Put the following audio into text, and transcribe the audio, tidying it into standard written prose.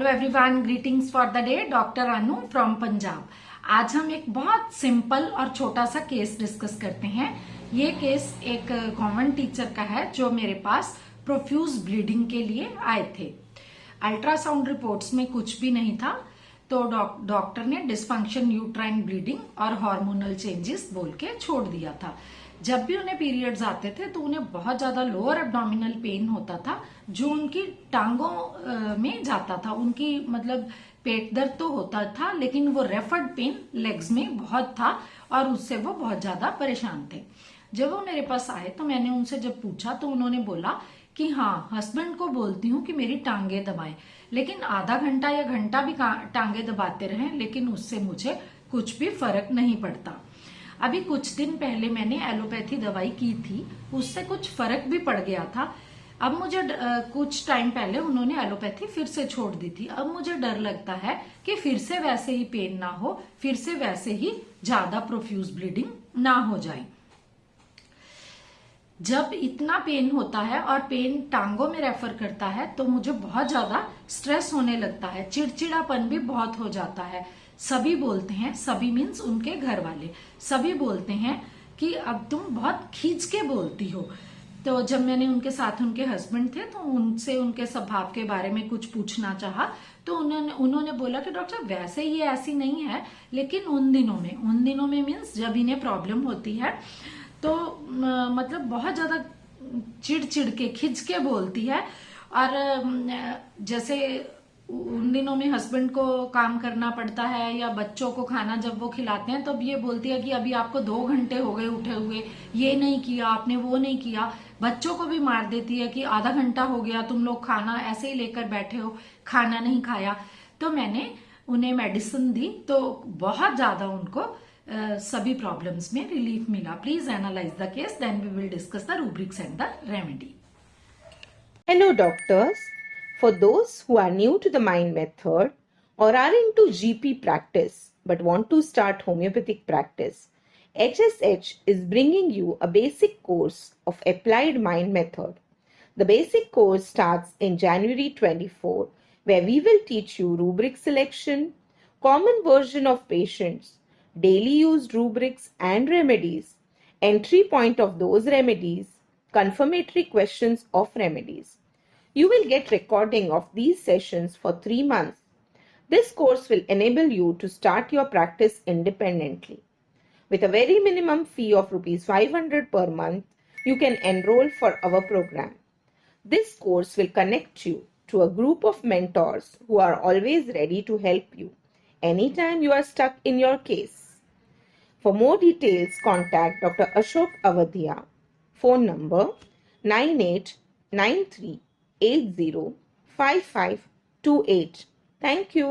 Everyone, greetings for the day. Doctor Anu from Punjab. आज हम एक बहुत सिंपल और छोटा सा केस डिस्कस करते हैं। ये केस एक कॉन्वेंट टीचर का है जो मेरे पास प्रोफ्यूज ब्लीडिंग के लिए आए थे। अल्ट्रासाउंड रिपोर्ट्स में कुछ भी नहीं था, तो डॉक्टर ने डिस्फंक्शन यूट्राइन ब्लीडिंग और हार्मोनल चेंजेस बोल के छोड़ दिया था। जब भी उन्हें पीरियड्स आते थे तो उन्हें बहुत ज्यादा लोअर एब्डोमिनल पेन होता था जो उनकी टांगों में जाता था। उनकी मतलब पेट दर्द तो होता था, लेकिन वो रेफर्ड पेन लेग्स में बहुत था और उससे वो बहुत ज्यादा परेशान थे। जब वो मेरे पास आए तो मैंने उनसे जब पूछा तो उन्होंने बोला कि हाँ, हस्बैंड को बोलती हूँ कि मेरी टांगे दबाएं, लेकिन आधा घंटा या घंटा भी टांगे दबाते रहे, लेकिन उससे मुझे कुछ भी फर्क नहीं पड़ता। अभी कुछ दिन पहले मैंने एलोपैथी दवाई की थी, उससे कुछ फर्क भी पड़ गया था। अब मुझे कुछ टाइम पहले उन्होंने एलोपैथी फिर से छोड़ दी थी। अब मुझे डर लगता है कि फिर से वैसे ही पेन ना हो, फिर से वैसे ही ज्यादा प्रोफ्यूज ब्लीडिंग ना हो जाए। जब इतना पेन होता है और पेन टांगों में रेफर करता है तो मुझे बहुत ज्यादा स्ट्रेस होने लगता है, चिड़चिड़ापन भी बहुत हो जाता है। सभी बोलते हैं, सभी मीन्स उनके घर वाले, सभी बोलते हैं कि अब तुम बहुत खींच के बोलती हो। तो जब मैंने उनके साथ उनके हस्बैंड थे तो उनसे उनके स्वभाव के बारे में कुछ पूछना चाहा तो उन्होंने बोला कि डॉक्टर वैसे ये ऐसी नहीं है, लेकिन उन दिनों में मीन्स जब इन्हें प्रॉब्लम होती है तो मतलब बहुत ज्यादा चिड़ के खिंच के बोलती है। और जैसे उन दिनों में हस्बैंड को काम करना पड़ता है या बच्चों को खाना जब वो खिलाते हैं तब ये बोलती है कि अभी आपको 2 घंटे हो गए उठे हुए, ये नहीं किया आपने, वो नहीं किया। बच्चों को भी मार देती है कि आधा घंटा हो गया, तुम लोग खाना ऐसे ही लेकर बैठे हो, खाना नहीं खाया। तो मैंने उन्हें मेडिसिन दी तो बहुत ज्यादा उनको सभी प्रॉब्लम्स में रिलीफ मिला। Please analyse the case, then we will discuss the rubrics and the remedy. Hello, doctors. For those who are new to the mind method or are into GP practice but want to start homeopathic practice, HSH is bringing you a basic course of applied mind method. The basic course starts in January 24, where we will teach you rubric selection, common version of patients, daily used rubrics and remedies, entry point of those remedies, confirmatory questions of remedies. You will get recording of these sessions for 3 months. This course will enable you to start your practice independently. With a very minimum fee of Rs 500 per month, you can enroll for our program. This course will connect you to a group of mentors who are always ready to help you anytime you are stuck in your case. For more details, contact Dr. Ashok Avadhia. Phone number 9893805528. Thank you.